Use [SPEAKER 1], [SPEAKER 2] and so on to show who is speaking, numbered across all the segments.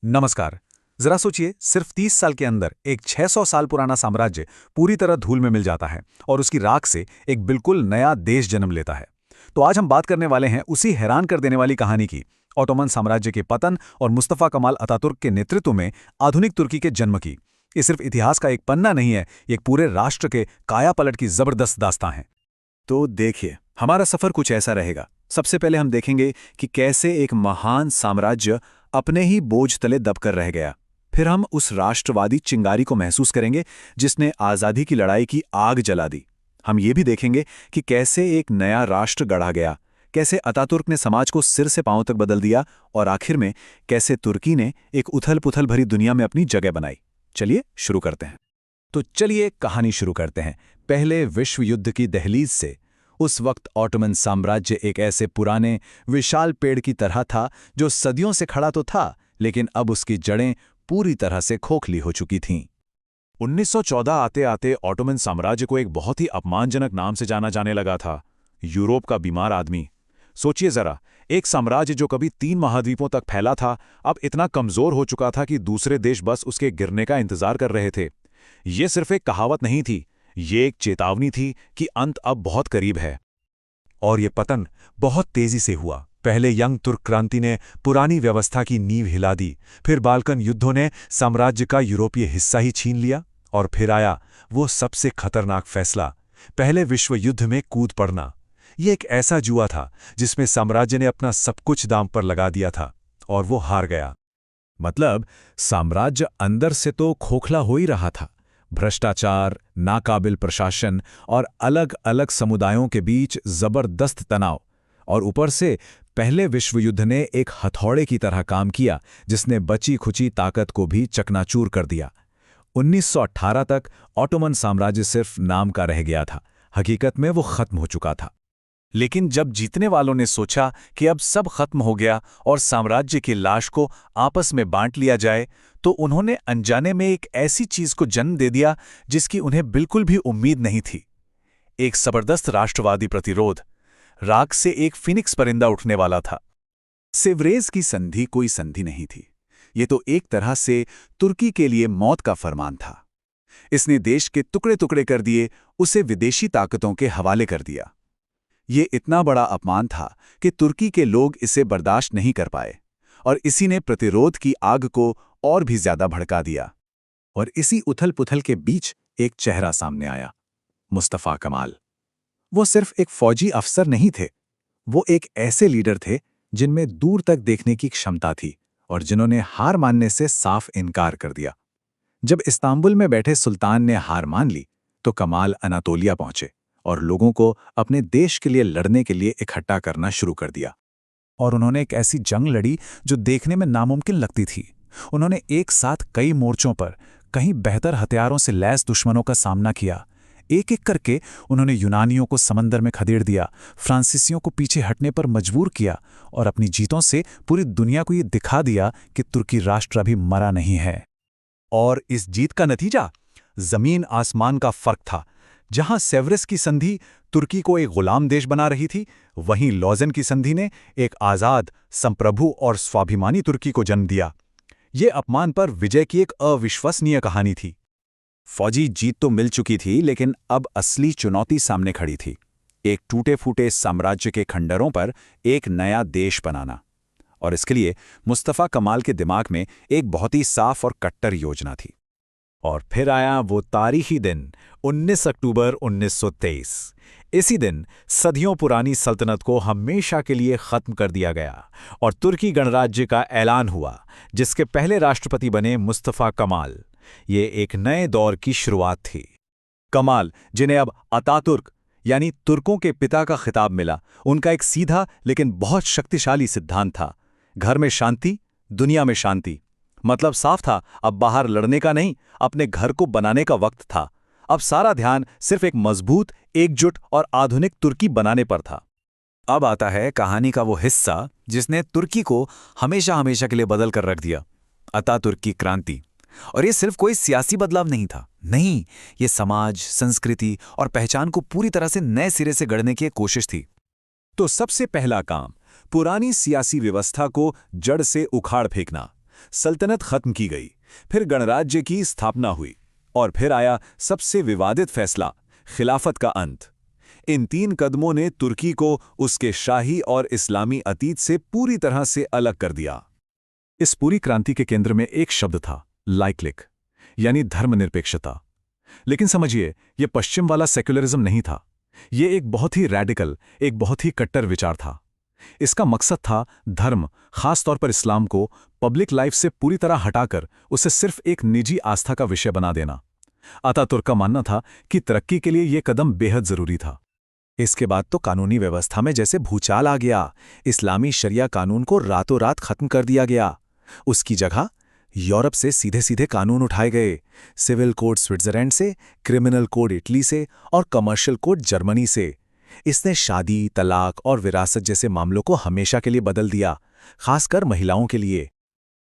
[SPEAKER 1] नमस्कार। जरा सोचिए, सिर्फ 30 साल के अंदर एक 600 साल पुराना साम्राज्य पूरी तरह धूल में मिल जाता है और उसकी राख से एक बिल्कुल नया देश जन्म लेता है। तो आज हम बात करने वाले हैं उसी हैरान कर देने वाली कहानी की, ऑटोमन साम्राज्य के पतन और मुस्तफा कमाल अतातुर्क के नेतृत्व में आधुनिक तुर्की के जन्म की। ये सिर्फ इतिहास का एक पन्ना नहीं है, ये एक पूरे राष्ट्र के कायापलट की जबरदस्त दास्तां है।
[SPEAKER 2] तो देखिए, हमारा सफर कुछ ऐसा रहेगा। सबसे पहले हम देखेंगे कि कैसे एक महान साम्राज्य अपने ही बोझ तले दबकर रह गया। फिर हम उस राष्ट्रवादी चिंगारी को महसूस करेंगे जिसने आज़ादी की लड़ाई की आग जला दी। हम ये भी देखेंगे कि कैसे एक नया राष्ट्र गढ़ा गया, कैसे अतातुर्क ने समाज को सिर से पांव तक बदल दिया और आखिर में कैसे तुर्की ने एक उथल-पुथल भरी दुनिया में अपनी जगह बनाई। चलिए शुरू करते हैं।
[SPEAKER 1] तो चलिए कहानी शुरू करते हैं पहले विश्व युद्ध की दहलीज से। उस वक्त ऑटोमन साम्राज्य एक ऐसे पुराने विशाल पेड़ की तरह था जो सदियों से खड़ा तो था, लेकिन अब उसकी जड़ें पूरी तरह से खोखली हो चुकी थीं।
[SPEAKER 3] 1914 आते आते ऑटोमन साम्राज्य को एक बहुत ही अपमानजनक नाम से जाना जाने लगा था, यूरोप का बीमार आदमी। सोचिए जरा, एक साम्राज्य जो कभी 3 महाद्वीपों तक फैला था, अब इतना कमजोर हो चुका था कि दूसरे देश बस उसके गिरने का इंतजार कर रहे थे। ये सिर्फ एक कहावत नहीं थी, ये एक चेतावनी थी कि अंत अब बहुत करीब है।
[SPEAKER 4] और ये पतन बहुत तेजी से हुआ। पहले यंग तुर्क क्रांति ने पुरानी व्यवस्था की नींव हिला दी, फिर बाल्कन युद्धों ने साम्राज्य का यूरोपीय हिस्सा ही छीन लिया, और फिर आया वो सबसे खतरनाक फैसला, पहले विश्व युद्ध में कूद पड़ना। ये एक ऐसा जुआ था जिसमें साम्राज्य ने अपना सब कुछ दांव पर लगा दिया था, और वो हार गया।
[SPEAKER 1] मतलब साम्राज्य अंदर से तो खोखला हो ही रहा था। भ्रष्टाचार, नाकाबिल प्रशासन और अलग अलग समुदायों के बीच जबरदस्त तनाव, और ऊपर से पहले विश्व युद्ध ने एक हथौड़े की तरह काम किया जिसने बची खुची ताकत को भी चकनाचूर कर दिया। 1918 तक ऑटोमन साम्राज्य सिर्फ नाम का रह गया था, हकीकत में वो खत्म हो चुका था।
[SPEAKER 2] लेकिन जब जीतने वालों ने सोचा कि अब सब खत्म हो गया और साम्राज्य की लाश को आपस में बांट लिया जाए, तो उन्होंने अनजाने में एक ऐसी चीज को जन्म दे दिया जिसकी उन्हें बिल्कुल भी उम्मीद नहीं थी। एक जबरदस्त राष्ट्रवादी प्रतिरोध। राख से एक फिनिक्स परिंदा उठने वाला था। सेवरेज की संधि कोई संधि नहीं थी, ये तो एक तरह से तुर्की के लिए मौत का फरमान था। इसने देश के टुकड़े टुकड़े कर दिए, उसे विदेशी ताकतों के हवाले कर दिया। ये इतना बड़ा अपमान था कि तुर्की के लोग इसे बर्दाश्त नहीं कर पाए, और इसी ने प्रतिरोध की आग को और भी ज्यादा भड़का दिया। और इसी उथल-पुथल के बीच एक चेहरा सामने आया, मुस्तफा कमाल। वो सिर्फ एक फौजी अफसर नहीं थे, वो एक ऐसे लीडर थे जिनमें दूर तक देखने की क्षमता थी और जिन्होंने हार मानने से साफ इनकार कर दिया। जब इस्तांबुल में बैठे सुल्तान ने हार मान ली, तो कमाल अनातोलिया पहुंचे और लोगों को अपने देश के लिए लड़ने के लिए इकट्ठा करना शुरू कर दिया।
[SPEAKER 1] और उन्होंने एक ऐसी जंग लड़ी जो देखने में नामुमकिन लगती थी। उन्होंने एक साथ कई मोर्चों पर कहीं बेहतर हथियारों से लैस दुश्मनों का सामना किया। एक एक करके उन्होंने यूनानियों को समंदर में खदेड़ दिया, फ्रांसीसियों को पीछे हटने पर मजबूर किया, और अपनी जीतों से पूरी दुनिया को ये दिखा दिया कि तुर्की राष्ट्र अभी मरा नहीं है।
[SPEAKER 2] और इस जीत का नतीजा जमीन आसमान का फर्क था। जहां सेवरेस की संधि तुर्की को एक गुलाम देश बना रही थी, वहीं लॉज़न की संधि ने एक आज़ाद, संप्रभु और स्वाभिमानी तुर्की को जन्म दिया। ये अपमान पर विजय की एक अविश्वसनीय कहानी थी। फौजी जीत तो मिल चुकी थी, लेकिन अब असली चुनौती सामने खड़ी थी। एक टूटे-फूटे साम्राज्य के खंडरों पर एक नया देश बनाना। और इसके लिए मुस्तफा कमाल के दिमाग में एक बहुत ही साफ और कट्टर योजना थी।
[SPEAKER 1] और फिर आया वो तारीखी दिन, 19 अक्टूबर 1923। इसी दिन सदियों पुरानी सल्तनत को हमेशा के लिए खत्म कर दिया गया और तुर्की गणराज्य का ऐलान हुआ, जिसके पहले राष्ट्रपति बने मुस्तफा कमाल। ये एक नए दौर की शुरुआत थी।
[SPEAKER 2] कमाल, जिन्हें अब अतातुर्क यानी तुर्कों के पिता का खिताब मिला, उनका एक सीधा लेकिन बहुत शक्तिशाली सिद्धांत था, घर में शांति, दुनिया में शांति। मतलब साफ था, अब बाहर लड़ने का नहीं, अपने घर को बनाने का वक्त था। अब सारा ध्यान सिर्फ एक मजबूत, एकजुट और आधुनिक तुर्की बनाने पर था। अब आता है कहानी का वो हिस्सा जिसने तुर्की को हमेशा हमेशा के लिए बदल कर रख दिया, अतातुर्क की क्रांति। और ये सिर्फ कोई सियासी बदलाव नहीं था, नहीं, ये समाज, संस्कृति और पहचान को पूरी तरह से नए सिरे से गढ़ने की एक कोशिश थी।
[SPEAKER 4] तो सबसे पहला काम, पुरानी सियासी व्यवस्था को जड़ से उखाड़ फेंकना।
[SPEAKER 2] सल्तनत खत्म की गई, फिर गणराज्य की स्थापना हुई और फिर आया सबसे विवादित फैसला, खिलाफत का अंत। इन 3 कदमों ने तुर्की को उसके शाही और इस्लामी अतीत से पूरी तरह से अलग कर दिया।
[SPEAKER 1] इस पूरी क्रांति के केंद्र में एक शब्द था, लाइक्लिक, यानी धर्मनिरपेक्षता। लेकिन समझिए, यह पश्चिम वाला सेक्युलरिज्म नहीं था। यह एक बहुत ही रैडिकल, एक बहुत ही कट्टर विचार था। इसका मकसद था धर्म, खास तौर पर इस्लाम को पब्लिक लाइफ से पूरी तरह हटाकर उसे सिर्फ एक निजी आस्था का विषय बना देना। अतातुर्क का मानना था कि तरक्की के लिए यह कदम बेहद जरूरी था। इसके बाद तो कानूनी व्यवस्था में जैसे भूचाल आ गया। इस्लामी शरिया कानून को रातों रात खत्म कर दिया गया। उसकी जगह यूरोप से सीधे सीधे कानून उठाए गए। सिविल कोड स्विट्जरलैंड से, क्रिमिनल कोड इटली से और कमर्शियल कोड जर्मनी से। इसने शादी, तलाक और विरासत जैसे मामलों को हमेशा के लिए बदल दिया, खासकर महिलाओं के लिए।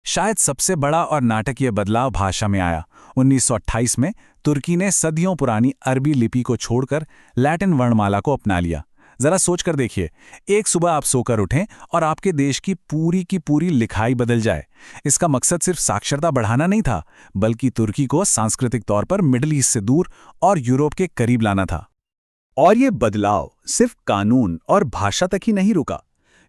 [SPEAKER 2] शायद सबसे बड़ा और नाटकीय बदलाव भाषा में आया। 1928 में तुर्की ने सदियों पुरानी अरबी लिपि को छोड़कर लैटिन वर्णमाला को अपना लिया। जरा सोचकर देखिए, एक सुबह आप सोकर उठें और आपके देश की पूरी लिखाई बदल जाए। इसका मकसद सिर्फ साक्षरता बढ़ाना नहीं था, बल्कि तुर्की को सांस्कृतिक तौर पर मिडिल ईस्ट से दूर और यूरोप के करीब लाना था।
[SPEAKER 1] और ये बदलाव सिर्फ कानून और भाषा तक ही नहीं रुका,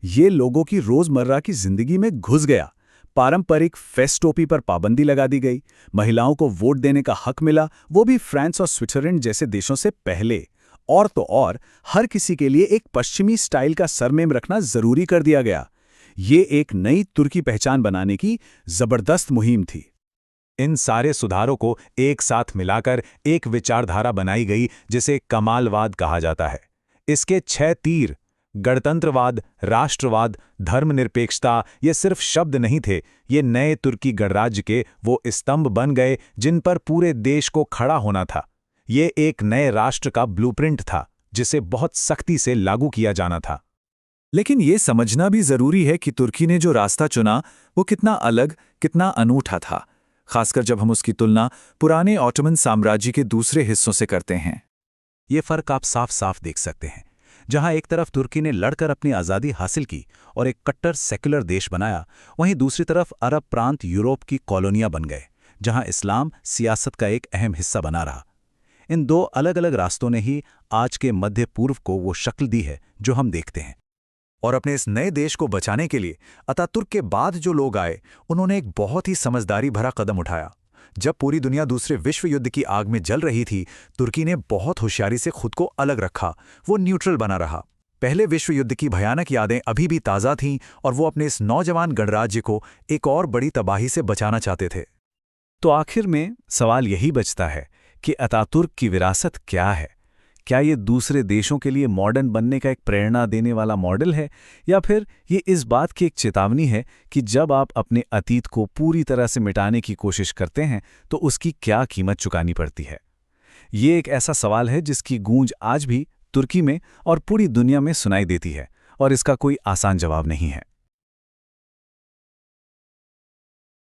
[SPEAKER 1] ये लोगों की रोजमर्रा की जिंदगी में घुस गया। पारंपरिक फेस टोपी पर पाबंदी लगा दी गई, महिलाओं को वोट देने का हक मिला, वो भी फ्रांस और स्विट्जरलैंड जैसे देशों से पहले। और तो और हर किसी के लिए एक पश्चिमी स्टाइल का सरनेम रखना जरूरी कर दिया गया। ये एक नई तुर्की पहचान बनाने की जबरदस्त मुहिम थी।
[SPEAKER 3] इन सारे सुधारों को एक साथ मिलाकर एक विचारधारा बनाई गई जिसे कमालवाद कहा जाता है। इसके 6 तीर, गणतंत्रवाद, राष्ट्रवाद, धर्मनिरपेक्षता, ये सिर्फ शब्द नहीं थे, ये नए तुर्की गणराज्य के वो स्तंभ बन गए जिन पर पूरे देश को खड़ा होना था। ये एक नए राष्ट्र का ब्लूप्रिंट था जिसे बहुत सख्ती से लागू किया जाना था।
[SPEAKER 2] लेकिन ये समझना भी जरूरी है कि तुर्की ने जो रास्ता चुना वो कितना अलग, कितना अनूठा था, खासकर जब हम उसकी तुलना पुराने ऑटोमन साम्राज्य के दूसरे हिस्सों से करते हैं।
[SPEAKER 3] ये फर्क आप साफ साफ देख सकते हैं। जहां एक तरफ तुर्की ने लड़कर अपनी आज़ादी हासिल की और एक कट्टर सेक्युलर देश बनाया, वहीं दूसरी तरफ अरब प्रांत यूरोप की कॉलोनियां बन गए, जहां इस्लाम सियासत का एक अहम हिस्सा बना रहा। इन 2 अलग अलग रास्तों ने ही आज के मध्य पूर्व को वो शक्ल दी है जो हम देखते हैं।
[SPEAKER 2] और अपने इस नए देश को बचाने के लिए अतातुर्क के बाद जो लोग आए, उन्होंने एक बहुत ही समझदारी भरा कदम उठाया। जब पूरी दुनिया दूसरे विश्व युद्ध की आग में जल रही थी, तुर्की ने बहुत होशियारी से खुद को अलग रखा। वो न्यूट्रल बना रहा। पहले विश्व युद्ध की भयानक यादें अभी भी ताज़ा थीं और वो अपने इस नौजवान गणराज्य को एक और बड़ी तबाही से बचाना चाहते थे।
[SPEAKER 1] तो आखिर में सवाल यही बचता है कि अतातुर्क की विरासत क्या है? क्या ये दूसरे देशों के लिए मॉडर्न बनने का एक प्रेरणा देने वाला मॉडल है, या फिर ये इस बात की एक चेतावनी है कि जब आप अपने अतीत को पूरी तरह से मिटाने की कोशिश करते हैं तो उसकी क्या कीमत चुकानी पड़ती है? ये एक ऐसा सवाल है जिसकी गूंज आज भी तुर्की में और पूरी दुनिया में सुनाई देती है, और इसका कोई आसान जवाब नहीं है।